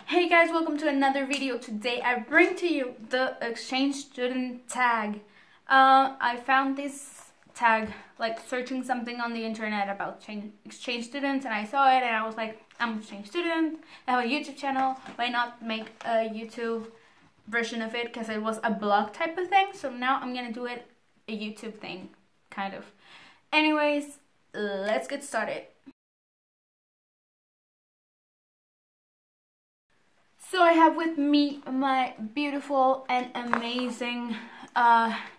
Hey guys, welcome to another video. Today I bring to you the exchange student tag. I found this tag like searching something on the internet about exchange students, and I saw it and I was like, I'm an exchange student, I have a YouTube channel, why not make a YouTube version of it, because it was a blog type of thing. So now I'm gonna do it a YouTube thing, kind of. Anyways, let's get started. So I have with me my beautiful and amazing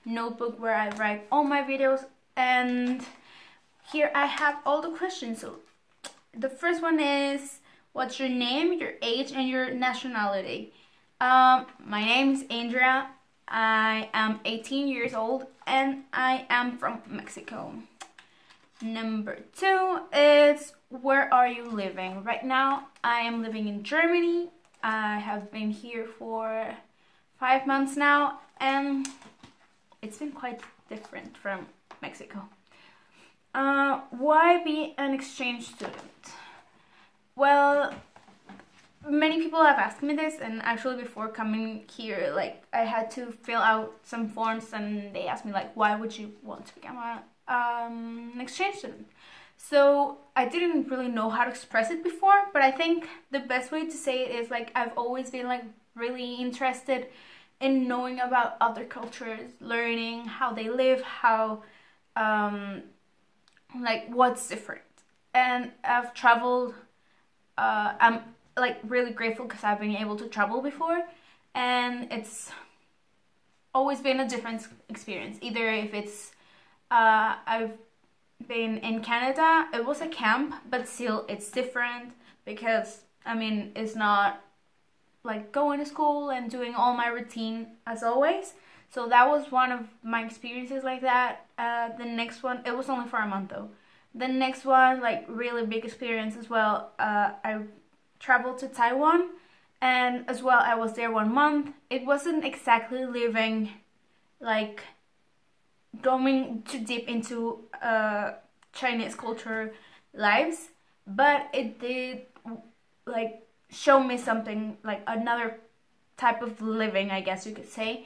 notebook where I write all my videos, and here I have all the questions. So the first one is, what's your name, your age, and your nationality? My name is Andrea. I am 18 years old and I am from Mexico. Number 2 is, where are you living? Right now I am living in Germany. I have been here for 5 months now, and it's been quite different from Mexico. Why be an exchange student? Well, many people have asked me this, and actually before coming here, like, I had to fill out some forms, and they asked me like, why would you want to become an exchange student? So I didn't really know how to express it before, but I think the best way to say it is like, I've always been like really interested in knowing about other cultures, learning how they live, how like what's different. And I've traveled, I'm like really grateful because I've been able to travel before, and it's always been a different experience. Either if it's I've been in Canada, it was a camp, but still it's different because I mean, it's not like going to school and doing all my routine as always. So that was one of my experiences like that. The next one, it was only for a month though. The next one, like really big experience as well, I traveled to Taiwan, and as well I was there 1 month. It wasn't exactly living like going too deep into Chinese culture lives, but it did like show me something, like another type of living, I guess you could say.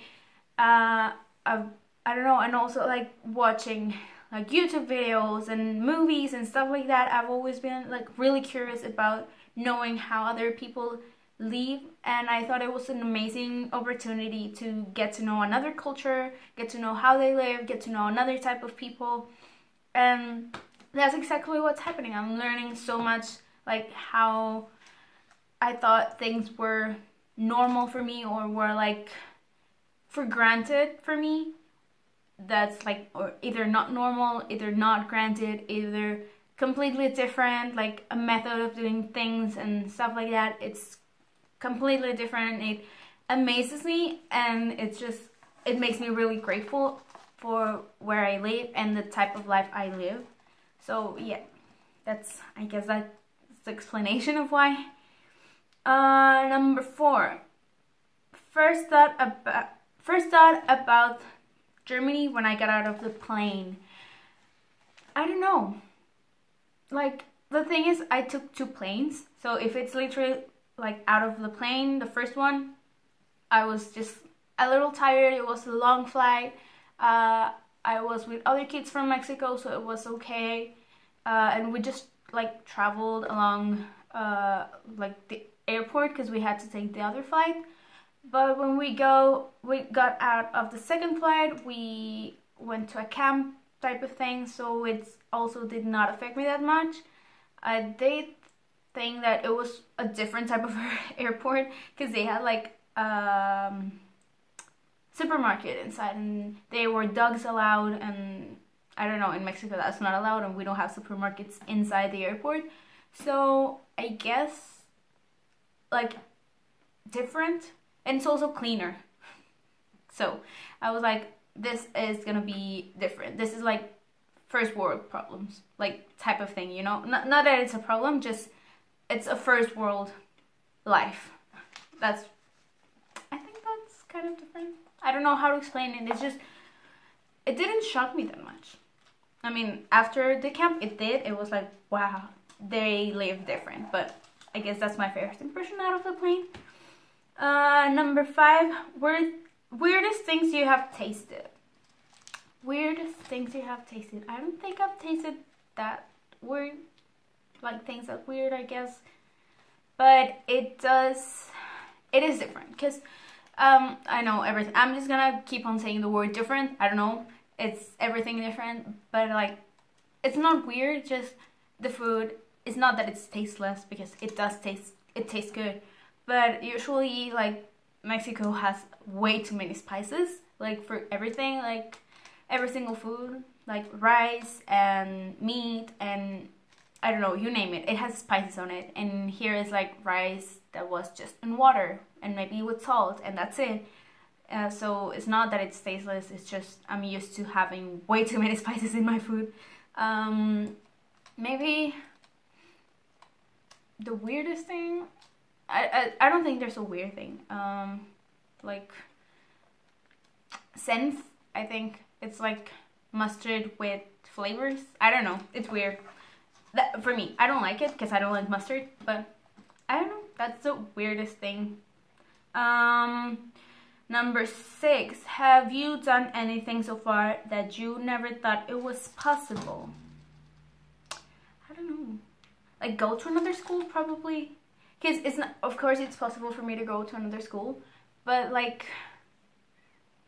I don't know, and also like watching like YouTube videos and movies and stuff like that. I've always been like really curious about knowing how other people live, and I thought it was an amazing opportunity to get to know another culture, get to know how they live, get to know another type of people. And that's exactly what's happening. I'm learning so much, like how I thought things were normal for me, or were like for granted for me. That's like, or either not normal, either not granted, either completely different, like a method of doing things and stuff like that. It's completely different. It amazes me, and it makes me really grateful for where I live and the type of life I live. So yeah, I guess that's the explanation of why. Number 4, first thought about Germany when I got out of the plane. I don't know, like, the thing is, I took 2 planes, so if it's literally like out of the plane, the first one, I was just a little tired. It was a long flight. I was with other kids from Mexico, so it was okay. And we just like traveled along like the airport because we had to take the other flight. But when we got out of the second flight, we went to a camp type of thing, so it also did not affect me that much. I did think that it was a different type of airport because they had like supermarket inside, and there were dogs allowed, and I don't know, in Mexico that's not allowed, and we don't have supermarkets inside the airport. So I guess like different, and it's also cleaner. So I was like, this is gonna be different. This is like first world problems, like type of thing, you know? Not that it's a problem, just it's a first world life. I think that's kind of different. I don't know how to explain it. It's just, it didn't shock me that much. I mean, after the camp, it did. It was like, wow, they live different. But I guess that's my first impression out of the plane. Number 5, weirdest things you have tasted. Weirdest things you have tasted. I don't think I've tasted that weird, like things that weird, I guess. But it is different, because I know everything. I'm just gonna keep on saying the word different. I don't know. It's everything different, but like, it's not weird, just the food. It's not that it's tasteless, because it tastes good. But usually, like, Mexico has way too many spices, like, for everything, like, every single food, like rice and meat and I don't know, you name it. It has spices on it. And here is like rice that was just in water and maybe with salt, and that's it. So it's not that it's tasteless, it's just I'm used to having way too many spices in my food. Maybe the weirdest thing, I don't think there's a weird thing. Like senf, I think it's like mustard with flavors. I don't know, it's weird. That, for me, I don't like it because I don't like mustard, but I don't know, that's the weirdest thing. Number 6, have you done anything so far that you never thought it was possible? I don't know. Like go to another school, probably. Because it's not, of course it's possible for me to go to another school, but like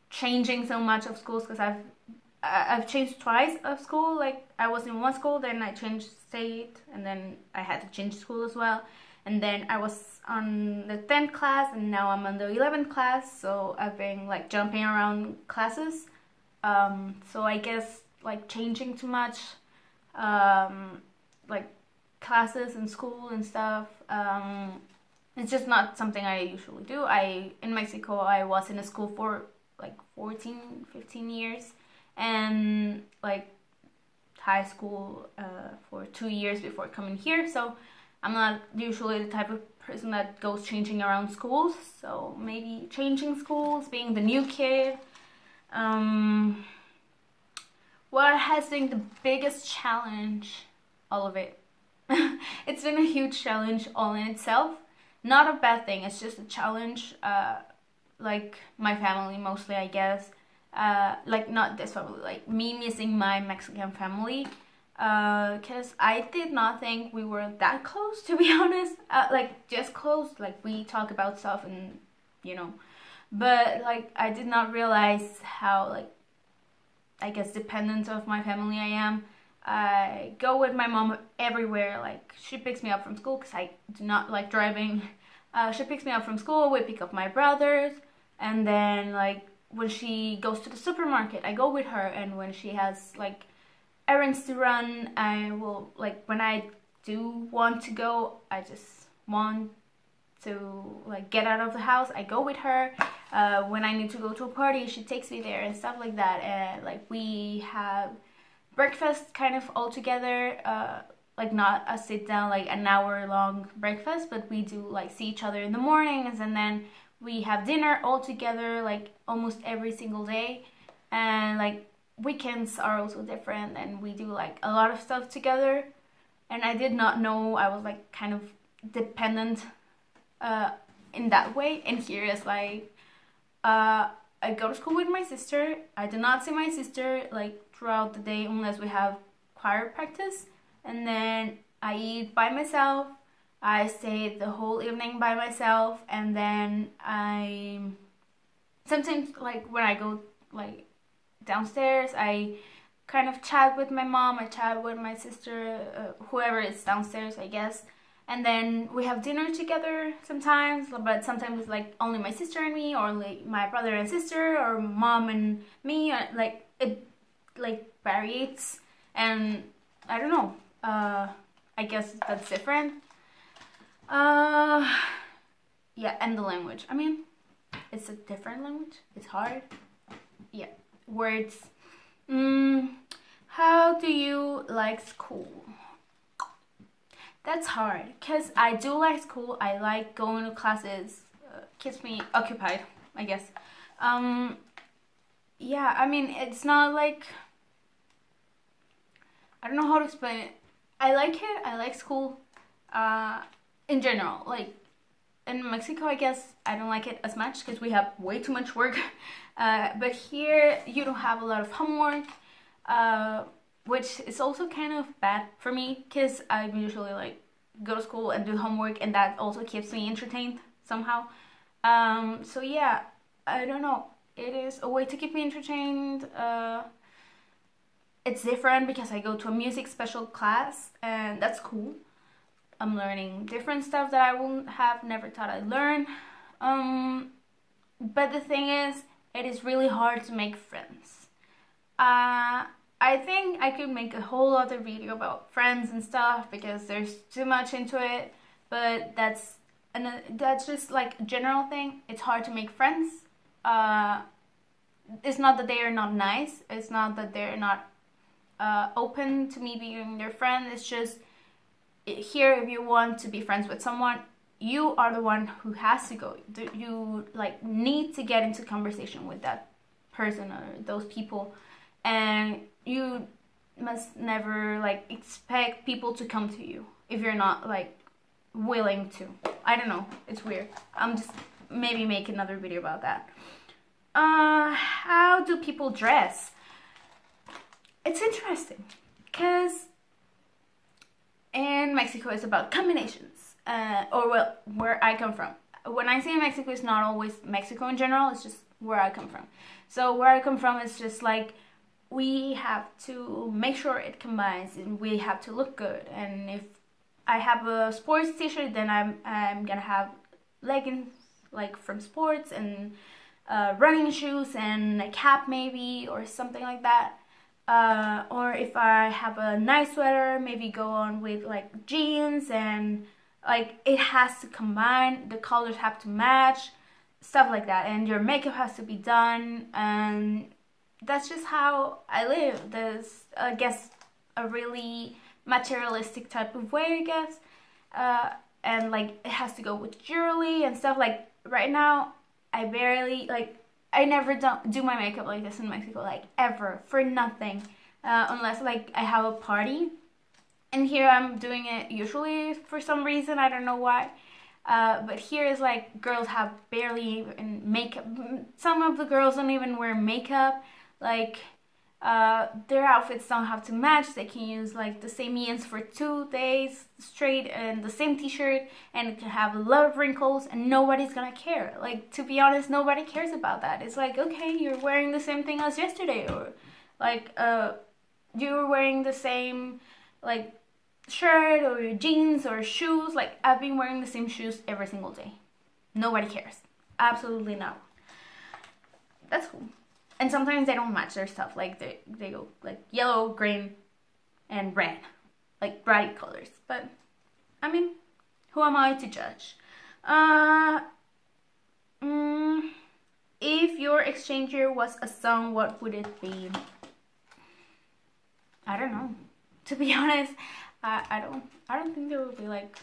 changing so much of schools, because I've changed twice of school. Like I was in one school, then I changed state, and then I had to change school as well. And then I was on the 10th class, and now I'm on the 11th class. So I've been like jumping around classes. So I guess like changing too much, like classes and school and stuff. It's just not something I usually do. In Mexico, I was in a school for like 14, 15 years. And like high school for 2 years before coming here, so I'm not usually the type of person that goes changing around schools. So maybe changing schools, being the new kid. What has been the biggest challenge? All of it. It's been a huge challenge all in itself. Not a bad thing, it's just a challenge. Like my family mostly, I guess. Like not this family, like me missing my Mexican family, because I did not think we were that close, to be honest. Like just close, like we talk about stuff and you know, but like I did not realize how, like, I guess dependent of my family I am. I go with my mom everywhere. Like she picks me up from school because I do not like driving. She picks me up from school, we pick up my brothers, and then like when she goes to the supermarket, I go with her, and when she has like errands to run, I will, like, when I do want to go, I just want to like get out of the house, I go with her. When I need to go to a party, she takes me there and stuff like that. And like we have breakfast kind of all together, like not a sit down like an hour long breakfast, but we do like see each other in the mornings, and then we have dinner all together like almost every single day. And like weekends are also different, and we do like a lot of stuff together. And I did not know I was like kind of dependent in that way. And here is like I go to school with my sister. I do not see my sister like throughout the day unless we have choir practice, and then I eat by myself. I stay the whole evening by myself, and then I sometimes, like when I go like downstairs, I kind of chat with my mom, I chat with my sister, whoever is downstairs, I guess. And then we have dinner together sometimes, but sometimes it's like only my sister and me, or like my brother and sister, or mom and me. Like it like varies, and I don't know. I guess that's different. Yeah, and the language. I mean, it's a different language. It's hard. Yeah, words. How do you like school? That's hard, because I do like school. I like going to classes. Keeps me occupied, I guess. Yeah, I mean, it's not like, I don't know how to explain it. I like it. I like school. in general, like in Mexico, I guess I don't like it as much because we have way too much work. But here you don't have a lot of homework, which is also kind of bad for me because I usually like go to school and do homework, and that also keeps me entertained somehow. So yeah, I don't know. It is a way to keep me entertained. It's different because I go to a music special class, and that's cool. I'm learning different stuff that I wouldn't have never thought I'd learn. But the thing is, it is really hard to make friends. I think I could make a whole other video about friends and stuff because there's too much into it. But that's just like a general thing. It's hard to make friends. It's not that they are not nice. It's not that they're not open to me being their friend. It's just here, if you want to be friends with someone, you are the one who has to go. You like need to get into conversation with that person or those people, and you must never like expect people to come to you if you're not like willing to. I don't know, it's weird. I'm just maybe make another video about that. How do people dress? It's interesting because in Mexico it's about combinations, or well, where I come from. When I say Mexico, it's not always Mexico in general, it's just where I come from. So where I come from is just like, we have to make sure it combines and we have to look good. And if I have a sports t-shirt, then I'm gonna have leggings like from sports, and running shoes and a cap maybe, or something like that. Or if I have a nice sweater, maybe go on with like jeans, and like it has to combine, the colors have to match, stuff like that, and your makeup has to be done, and that's just how I live. There's, I guess, a really materialistic type of way, I guess, and like it has to go with jewelry and stuff. Like right now, I barely like, I never do my makeup like this in Mexico, like ever, for nothing, unless like I have a party. And here I'm doing it usually for some reason, I don't know why. But here is like, girls have barely even makeup. Some of the girls don't even wear makeup. Like their outfits don't have to match. They can use like the same jeans for 2 days straight and the same t-shirt, and it can have a lot of wrinkles, and nobody's gonna care. Like, to be honest, nobody cares about that. It's like, okay, you're wearing the same thing as yesterday, or like you're wearing the same like shirt or jeans or shoes. Like, I've been wearing the same shoes every single day. Nobody cares. Absolutely not. That's cool. And sometimes they don't match their stuff. Like they go like yellow, green, and red, like bright colors. But I mean, who am I to judge? If your exchange year was a song, what would it be? I don't know. To be honest, I don't think there would be like.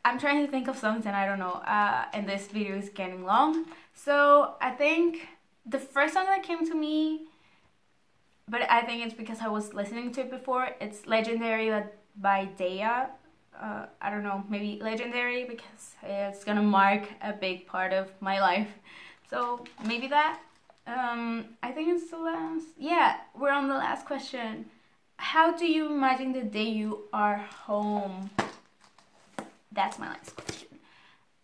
I'm trying to think of songs and I don't know, and this video is getting long. So I think the first song that came to me, but I think it's because I was listening to it before, it's Legendary by Daya. I don't know, maybe Legendary because it's gonna mark a big part of my life. So maybe that. I think it's the last. Yeah, we're on the last question. How do you imagine the day you are home? That's my last question.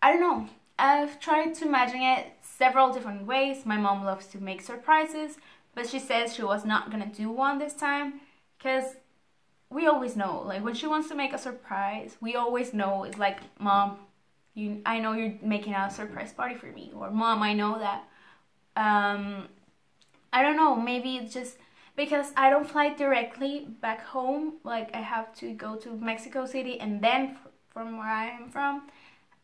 I don't know. I've tried to imagine it several different ways. My mom loves to make surprises, but she says she was not gonna do one this time because we always know, like when she wants to make a surprise, we always know it's like, Mom, I know you're making a surprise party for me, or Mom, I know that. I don't know, maybe it's just because I don't fly directly back home. Like, I have to go to Mexico City and then from where I am from,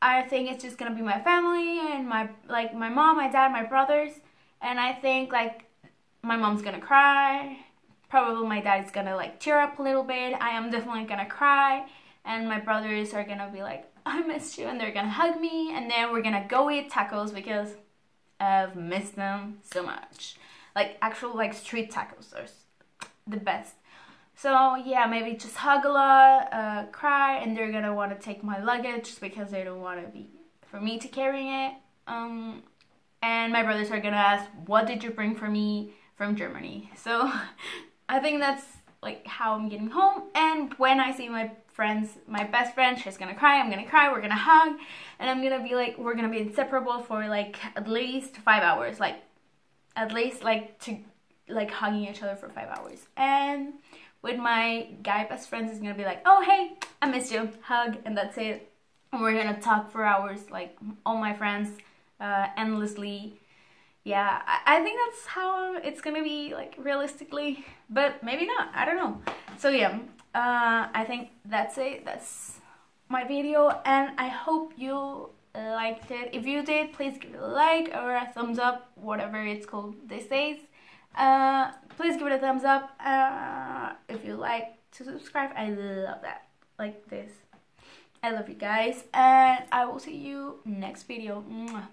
I think it's just gonna be my family and my mom, my dad, my brothers, and I think like my mom's gonna cry, probably my dad's gonna like tear up a little bit, I am definitely gonna cry, and my brothers are gonna be like, I missed you, and they're gonna hug me, and then we're gonna go eat tacos because I've missed them so much. Like actual like street tacos are the best. So yeah, maybe just hug a lot, cry, and they're gonna want to take my luggage because they don't want to be for me to carry it. And my brothers are gonna ask, what did you bring for me from Germany? So I think that's like how I'm getting home. And when I see my friends, my best friend, she's gonna cry, I'm gonna cry, we're gonna hug, and I'm gonna be like, we're gonna be inseparable for like at least 5 hours, like at least like to like hugging each other for 5 hours. And with my guy best friends, it's gonna be like, oh hey, I missed you, hug, and that's it. And we're gonna talk for hours, like all my friends, endlessly. Yeah, I think that's how it's gonna be, like realistically, but maybe not, I don't know. So yeah, I think that's it. That's my video, and I hope you liked it. If you did, please give it a like or a thumbs up, whatever it's called these days. Please give it a thumbs up. If you like to subscribe, I love that. Like this. I love you guys, and I will see you next video. Mwah.